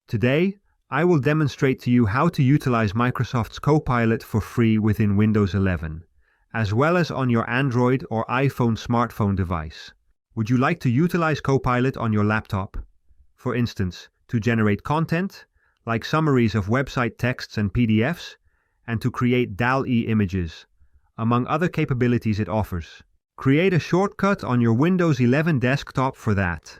Today, I will demonstrate to you how to utilize Microsoft's Copilot for free within Windows 11, as well as on your Android or iPhone smartphone device. Would you like to utilize Copilot on your laptop? For instance, to generate content, like summaries of website texts and PDFs, and to create Dall-E images, among other capabilities it offers. Create a shortcut on your Windows 11 desktop for that.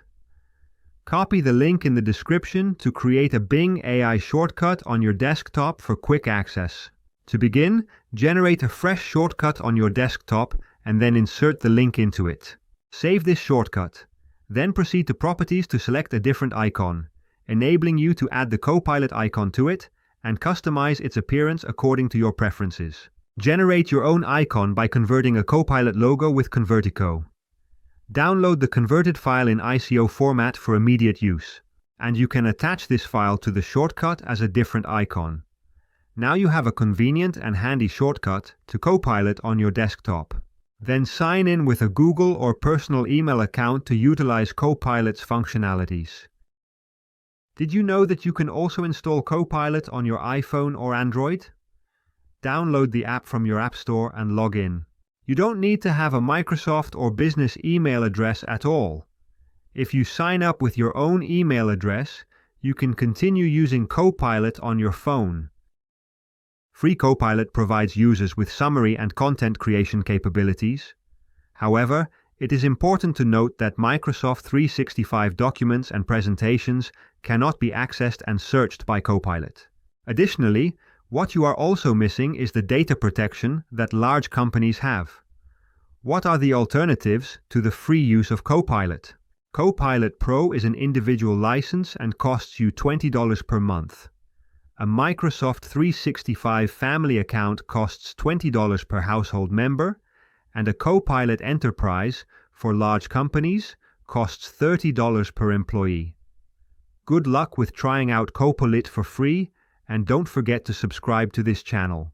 Copy the link in the description to create a Bing AI shortcut on your desktop for quick access. To begin, generate a fresh shortcut on your desktop and then insert the link into it. Save this shortcut. Then proceed to Properties to select a different icon, enabling you to add the Copilot icon to it and customize its appearance according to your preferences. Generate your own icon by converting a Copilot logo with Convertico. Download the converted file in ICO format for immediate use, and you can attach this file to the shortcut as a different icon. Now you have a convenient and handy shortcut to Copilot on your desktop. Then sign in with a Google or personal email account to utilize Copilot's functionalities. Did you know that you can also install Copilot on your iPhone or Android? Download the app from your App Store and log in. You don't need to have a Microsoft or business email address at all. If you sign up with your own email address, you can continue using Copilot on your phone. Free Copilot provides users with summary and content creation capabilities. However, it is important to note that Microsoft 365 documents and presentations cannot be accessed and searched by Copilot. Additionally, what you are also missing is the data protection that large companies have. What are the alternatives to the free use of Copilot? Copilot Pro is an individual license and costs you $20 per month. A Microsoft 365 family account costs $20 per household member, and a Copilot Enterprise for large companies costs $30 per employee. Good luck with trying out Copilot for free, and don't forget to subscribe to this channel.